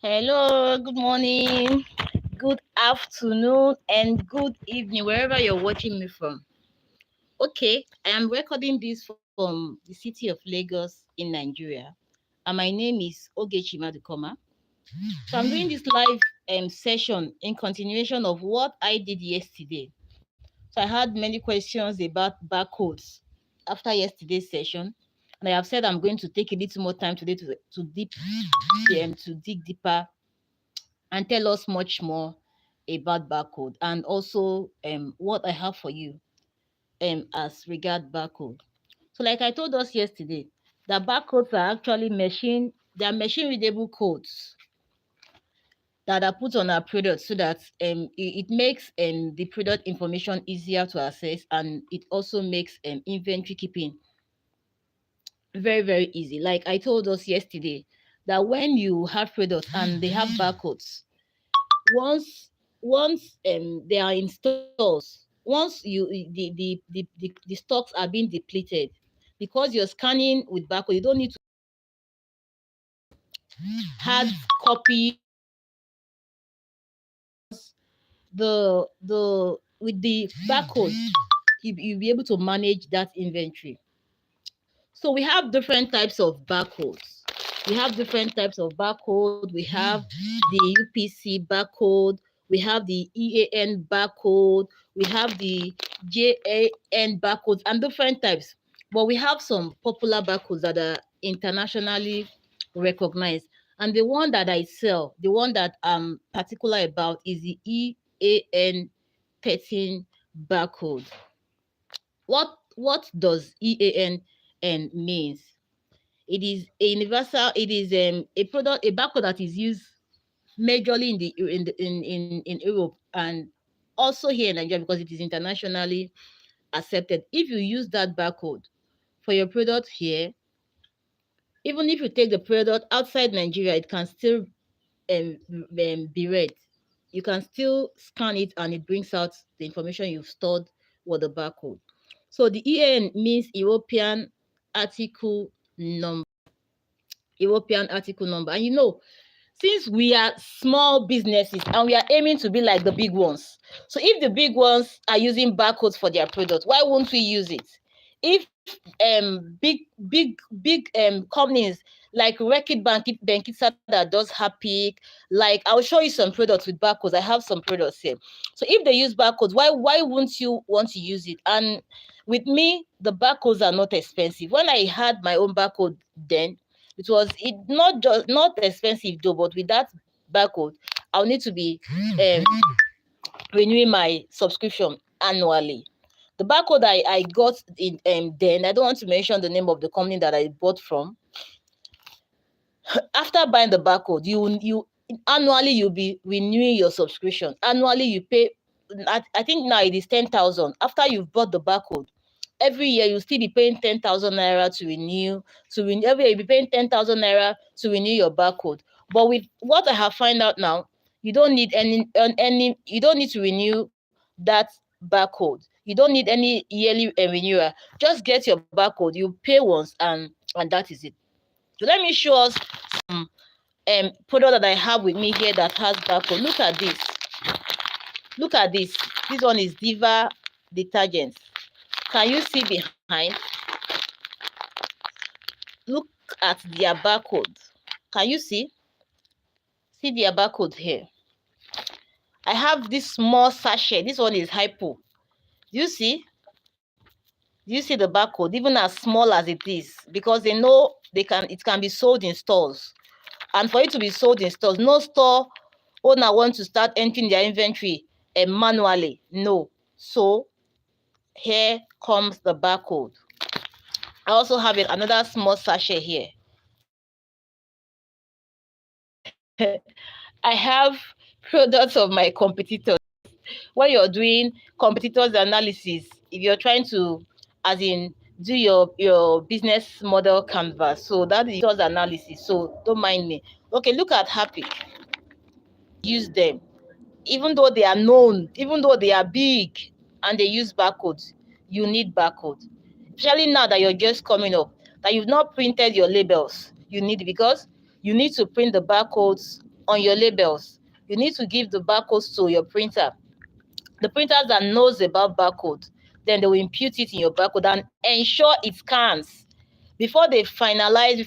Hello, good morning, good afternoon, and good evening, wherever you're watching me from. Okay, I am recording this from the city of Lagos in Nigeria, and my name is Ogechi. So I'm doing this live session in continuation of what I did yesterday. So I had many questions about barcodes after yesterday's session, and I have said I'm going to take a little more time today to dig deeper and tell us much more about barcode and also what I have for you as regard barcode. So like I told us yesterday, the barcodes are actually they are machine readable codes that are put on our product so that it makes the product information easier to access, and it also makes inventory keeping very, very easy. Like I told us yesterday, that when you have products and they have barcodes, once they are in stores, once the stocks are being depleted, because you're scanning with barcode, you don't need to hard copy the with the barcode. You'll be able to manage that inventory. So we have different types of barcodes. We have different types of barcode. We have the UPC barcode. We have the EAN barcode. We have the JAN barcodes and different types. But we have some popular barcodes that are internationally recognized. And the one that I sell, the one that I'm particular about, is the EAN 13 barcode. What does EAN means? It is a universal. It is a barcode that is used majorly in Europe and also here in Nigeria because it is internationally accepted. If you use that barcode for your product here, even if you take the product outside Nigeria, it can still be read. You can still scan it and it brings out the information you've stored with the barcode. So the EAN means European article number. European article number. And since we are small businesses and we are aiming to be like the big ones, so if the big ones are using barcodes for their product, why won't we use it? If big companies like Reckitt Benkita that does Harpic, like I'll show you some products with barcodes. I have some products here. So if they use barcodes, why wouldn't you want to use it? And with me, the barcodes are not expensive. When I had my own barcode then, it not expensive though, but with that barcode, I'll need to be renewing my subscription annually. The barcode I got in then, I don't want to mention the name of the company that I bought from. After buying the barcode, you annually you'll be renewing your subscription. Annually you pay, I think now it is 10,000. After you've bought the barcode, every year you'll still be paying 10,000 naira to renew. Every year you'll be paying 10,000 naira to renew your barcode. But with what I have found out now, you don't need you don't need to renew that barcode. You don't need any yearly renewal. Just get your barcode, you pay once, and that is it. So let me show us some product that I have with me here that has barcode. Look at this. Look at this. This one is Diva detergent. Can you see behind? Look at their barcode. Can you see? See their barcode here. I have this small sachet. This one is hypo. Do you see? Do you see the barcode? Even as small as it is, because they know it can be sold in stores. And for it to be sold in stores, no store owner wants to start entering their inventory manually. No. So here comes the barcode. I also have another small sachet here. I have products of my competitors. When you're doing competitors analysis, if you're trying to, as in, do your business model canvas, so that is analysis. So don't mind me. Okay, look at Harpic. Use them. Even though they are known, even though they are big and they use barcodes, you need barcode. Especially now that you're just coming up, that you've not printed your labels, you need, because you need to print the barcodes on your labels. You need to give the barcodes to your printer. The printers that knows about barcode, then they will impute it in your barcode and ensure it scans before they finalize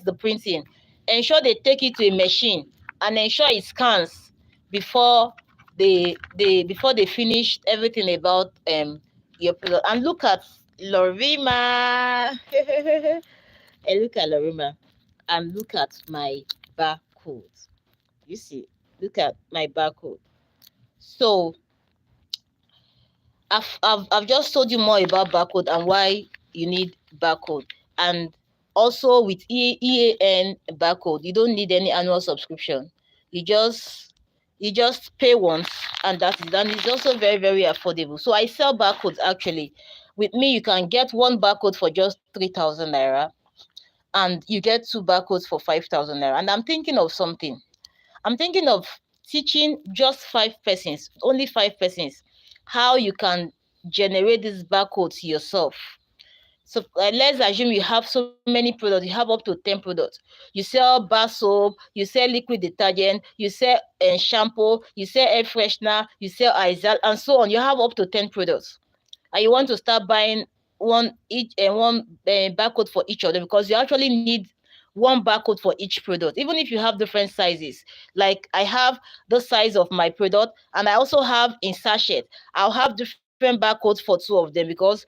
the printing. Ensure they take it to a machine and ensure it scans before they finish everything about your product. And look at LORYMA. And look at LORYMA and look at my barcode. You see, look at my barcode. So I've just told you more about barcode and why you need barcode. And also with EAN barcode, you don't need any annual subscription. You just pay once and that is done. It's also very, very affordable. So I sell barcodes actually. With me, you can get one barcode for just 3,000 naira and you get two barcodes for 5,000 naira. And I'm thinking of something. I'm thinking of teaching just 5 persons, only 5 persons, how you can generate this barcodes yourself. So let's assume you have so many products, you have up to 10 products. You sell bar soap, you sell liquid detergent, you sell shampoo, you sell air freshener, you sell Izal, and so on. You have up to 10 products. And you want to start buying one barcode for each of them, because you actually need one barcode for each product, even if you have different sizes. Like I have the size of my product, and I also have in sachet. I'll have different barcodes for 2 of them because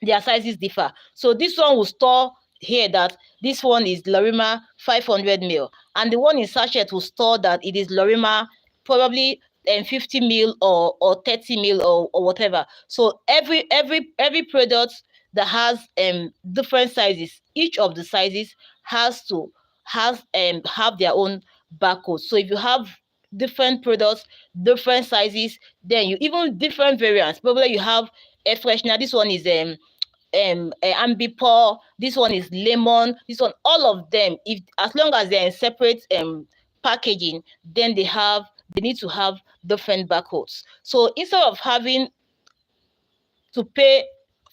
their sizes differ. So this one will store here that this one is LORYMA 500 ml, and the one in sachet will store that it is LORYMA probably 50 ml or 30 ml or whatever. So every product that has different sizes, each of the sizes has have their own barcode. So if you have different products, different sizes, then you even different variants. Probably you have air freshener. This one is ambipore, this one is lemon, this one, all of them, if as long as they're in separate packaging, then they need to have different barcodes. So instead of having to pay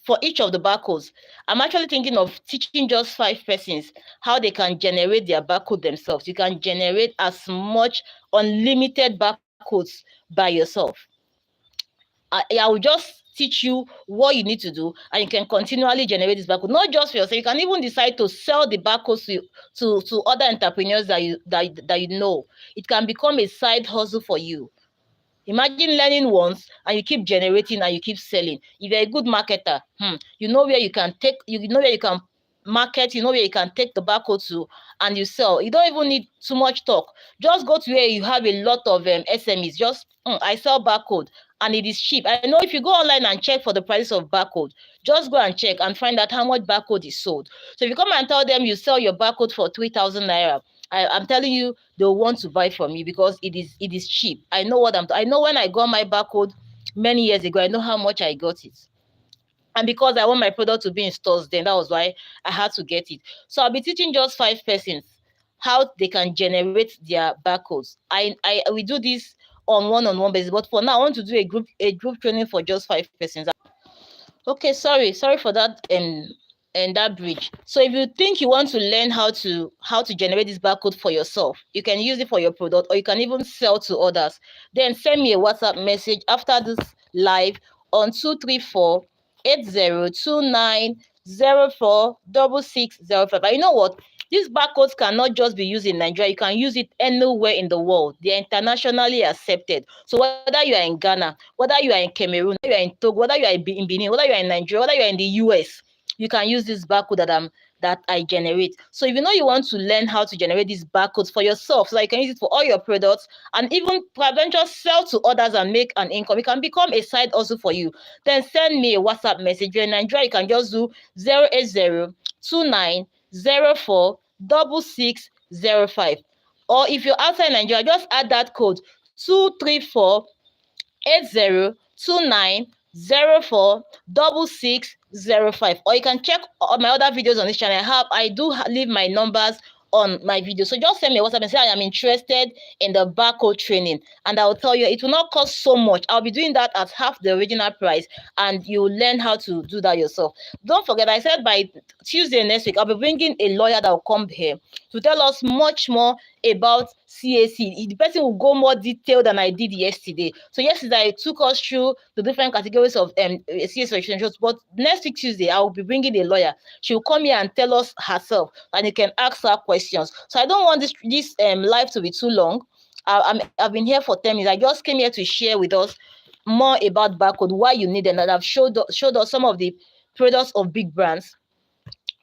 for each of the barcodes, I'm actually thinking of teaching just 5 persons how they can generate their barcode themselves. You can generate as much unlimited barcodes by yourself. I will just teach you what you need to do, and you can continually generate this barcode, not just for yourself. You can even decide to sell the barcodes to other entrepreneurs that you know. It can become a side hustle for you. Imagine learning once and you keep generating and you keep selling. If you're a good marketer, you know where you can market, you know where you can take the barcode to, and you sell. You don't even need too much talk. Just go to where you have a lot of SMEs. Just I sell barcode and it is cheap. I know if you go online and check for the price of barcode, just go and check and find out how much barcode is sold. So if you come and tell them you sell your barcode for 3,000 naira, I'm telling you, they'll want to buy from you because it is cheap. I know I know when I got my barcode many years ago, I know how much I got it. And because I want my product to be in stores, then that was why I had to get it. So I'll be teaching just 5 persons how they can generate their barcodes. We do this on one-on-one basis, but for now I want to do a group training for just 5 persons. Okay, sorry for that and that bridge. So if you think you want to learn how to generate this barcode for yourself, you can use it for your product, or you can even sell to others. Then send me a WhatsApp message after this live on 234-8029-046605. But you know what? These barcodes cannot just be used in Nigeria. You can use it anywhere in the world. They are internationally accepted. So whether you are in Ghana, whether you are in Cameroon, whether you are in Togo, whether you are in Benin, whether you are in Nigeria, whether you are in the US, you can use this barcode that I generate. So if you know you want to learn how to generate these barcodes for yourself, so that you can use it for all your products and even eventually sell to others and make an income, it can become a side also for you. Then send me a WhatsApp message. If you're in Nigeria, you can just do 08029046605. Or if you're outside Nigeria, just add that code 234-8029-046605. Or you can check all my other videos on this channel. I do leave my numbers on my video. So just send me a WhatsApp and say I am interested in the barcode training, and I'll tell you it will not cost so much. I'll be doing that at half the original price, and you'll learn how to do that yourself. Don't forget, I said by Tuesday next week, I'll be bringing a lawyer that will come here to tell us much more about CAC. The person will go more detailed than I did yesterday. So yesterday I took us through the different categories of CAC registrations, but next week Tuesday I will be bringing a lawyer. She will come here and tell us herself, and you can ask her questions. So I don't want this live to be too long. I've been here for 10 minutes. I just came here to share with us more about barcode, why you need it, and I've showed us some of the products of big brands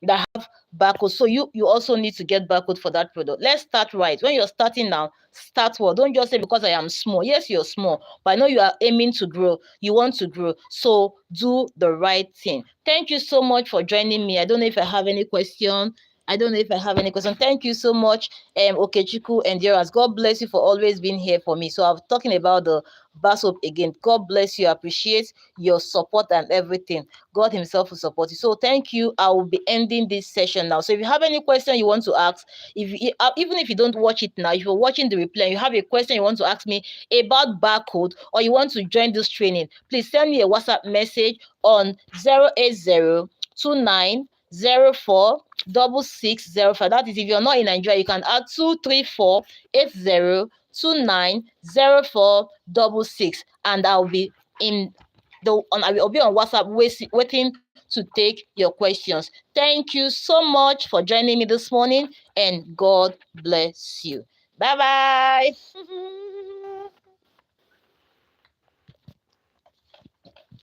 that have barcode. So you also need to get barcode for that product. Let's start right. When you're starting now, start well. Don't just say because I am small. Yes, you're small, but I know you are aiming to grow. You want to grow. So do the right thing. Thank you so much for joining me. I don't know if I have any question. Thank you so much, Ogechi and Endurance. God bless you for always being here for me. So I'm talking about the bar soap again. God bless you. I appreciate your support and everything. God himself will support you. So thank you. I will be ending this session now. So if you have any question you want to ask, even if you don't watch it now, if you're watching the replay and you have a question you want to ask me about barcode, or you want to join this training, please send me a WhatsApp message on 08029046605. That is, if you're not in Nigeria, you can add 23480290466, and I'll be I'll be on WhatsApp waiting to take your questions. Thank you so much for joining me this morning, and God bless you. Bye bye.